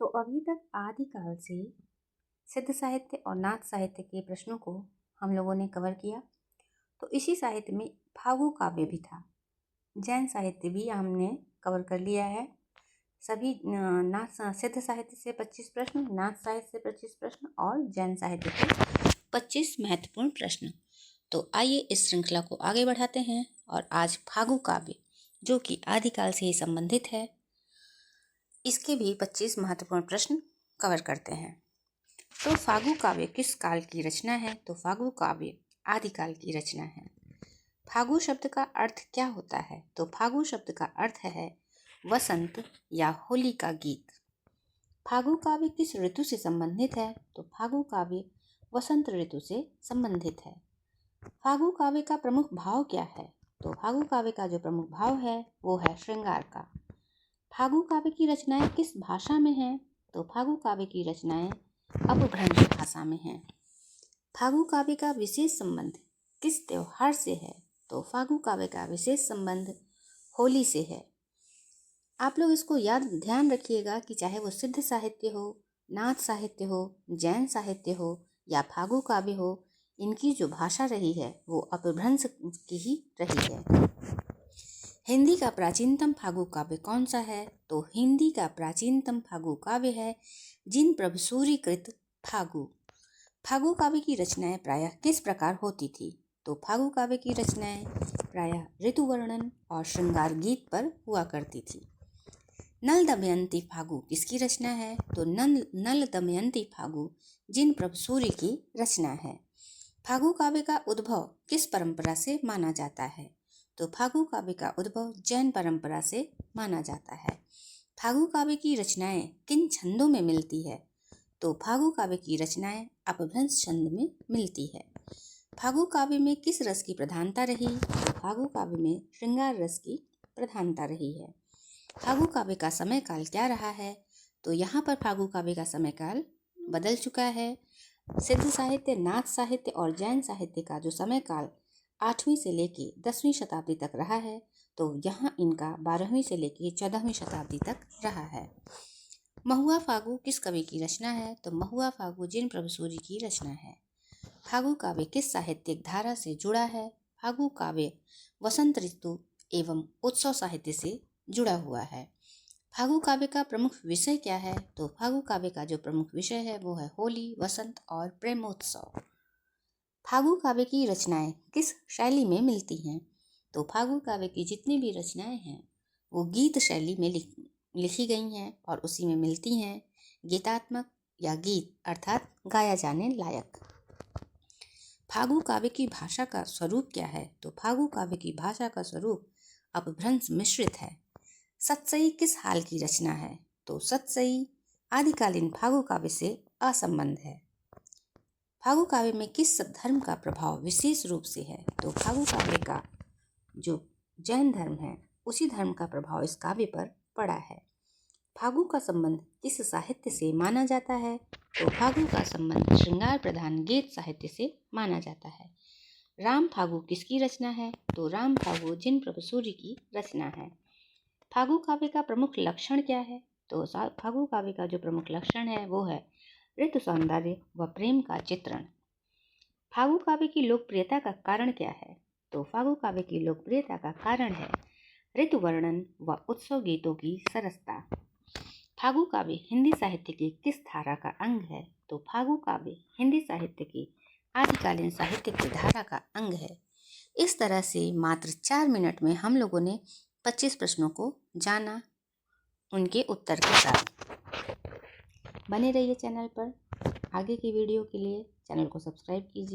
तो अभी तक आदिकाल से सिद्ध साहित्य और नाथ साहित्य के प्रश्नों को हम लोगों ने कवर किया। तो इसी साहित्य में फागु काव्य भी था। जैन साहित्य भी हमने कवर कर लिया है। सभी नाथ सिद्ध साहित्य से 25 प्रश्न, नाथ साहित्य से 25 प्रश्न और जैन साहित्य से 25 महत्वपूर्ण प्रश्न। तो आइए इस श्रृंखला को आगे बढ़ाते हैं और आज फागु काव्य जो कि आदिकाल से ही संबंधित है, इसके भी 25 महत्वपूर्ण प्रश्न कवर करते हैं। तो फागु काव्य किस काल की रचना है? तो फागु काव्य आदिकाल की रचना है। फागु शब्द का अर्थ क्या होता है? तो फागु शब्द का अर्थ है वसंत या होली का गीत। फागु काव्य किस ऋतु से संबंधित है? तो फागु काव्य वसंत ऋतु से संबंधित है। फागु काव्य का प्रमुख भाव क्या है? तो फागु काव्य का जो प्रमुख भाव है वो है श्रृंगार का। फागु काव्य की रचनाएं किस भाषा में हैं? तो फागु काव्य की रचनाएं अपभ्रंश भाषा में हैं। फागु काव्य का विशेष संबंध किस त्योहार से है? तो फागु काव्य का विशेष संबंध होली से है। आप लोग इसको ध्यान रखिएगा कि चाहे वो सिद्ध साहित्य हो, नाथ साहित्य हो, जैन साहित्य हो या फागु काव्य हो, इनकी जो भाषा रही है वो अपभ्रंश की ही रही है। हिंदी का प्राचीनतम फागु काव्य कौन सा है? तो हिंदी का प्राचीनतम फागु काव्य है जिन प्रभसूरी कृत फागु। फागु काव्य की रचनाएं प्रायः किस प्रकार होती थी? तो फागु काव्य की रचनाएं प्रायः ऋतु वर्णन और श्रृंगार गीत पर हुआ करती थी। नल दमयंती फागु किसकी रचना है? तो नल दमयंती फागु जिन प्रभसूरी की रचना है। फागु काव्य का उद्भव किस परंपरा से माना जाता है? तो फागु काव्य का उद्भव जैन परंपरा से माना जाता है। फागु काव्य की रचनाएं किन छंदों में मिलती है? तो फागु काव्य की रचनाएं अपभ्रंश छंद में मिलती है। फागु काव्य में किस रस की प्रधानता रही? तो फागु काव्य में श्रृंगार रस की प्रधानता रही है। फागु काव्य का समय काल क्या रहा है? तो यहाँ पर फागु काव्य का समय काल बदल चुका है। सिद्ध साहित्य, नाथ साहित्य और जैन साहित्य का जो समय काल 8वीं से लेके 10वीं शताब्दी तक रहा है, तो यहाँ इनका 12वीं से लेके 14वीं शताब्दी तक रहा है। महुआ फागु किस कवि की रचना है? तो महुआ फागु जिन प्रभसूरी की रचना है। फागु काव्य किस साहित्यिक धारा से जुड़ा है? फागु काव्य वसंत ऋतु एवं उत्सव साहित्य से जुड़ा हुआ है। फागु काव्य का प्रमुख विषय क्या है? तो फागु काव्य का जो प्रमुख विषय है वो है होली, वसंत और प्रेमोत्सव। फागु काव्य की रचनाएं किस शैली में मिलती हैं? तो फागु काव्य की जितनी भी रचनाएं हैं वो गीत शैली में लिखी गई हैं और उसी में मिलती हैं। गीतात्मक या गीत अर्थात गाया जाने लायक। फागु काव्य की भाषा का स्वरूप क्या है? तो फागु काव्य की भाषा का स्वरूप अपभ्रंश मिश्रित है। सतसई किस हाल की रचना है? तो सतसई आदिकालीन फागु काव्य से असंबद्ध है। फागु काव्य में किस धर्म का प्रभाव विशेष रूप से है? तो फागु काव्य का जो जैन धर्म है उसी धर्म का प्रभाव इस काव्य पर पड़ा है। फागु का संबंध किस साहित्य से माना जाता है? तो फागु का संबंध श्रृंगार प्रधान गीत साहित्य से माना जाता है। राम फागु किसकी रचना है? तो राम फागु जिन प्रभसूरी की रचना है। फागु काव्य का प्रमुख लक्षण क्या है? तो फागु काव्य का जो प्रमुख लक्षण है वो है ऋतु सौंदर्य व प्रेम का चित्रण। फागु काव्य की लोकप्रियता का कारण क्या है? तो फागु काव्य की लोकप्रियता का कारण है ऋतु वर्णन व उत्सव गीतों की सरसता। फागु काव्य हिंदी साहित्य की किस धारा का अंग है? तो फागु काव्य हिंदी साहित्य की आदिकालीन साहित्य की धारा का अंग है। इस तरह से मात्र 4 मिनट में हम लोगों ने 25 प्रश्नों को जाना उनके उत्तर के साथ। बने रहिए चैनल पर। आगे की वीडियो के लिए चैनल को सब्सक्राइब कीजिए।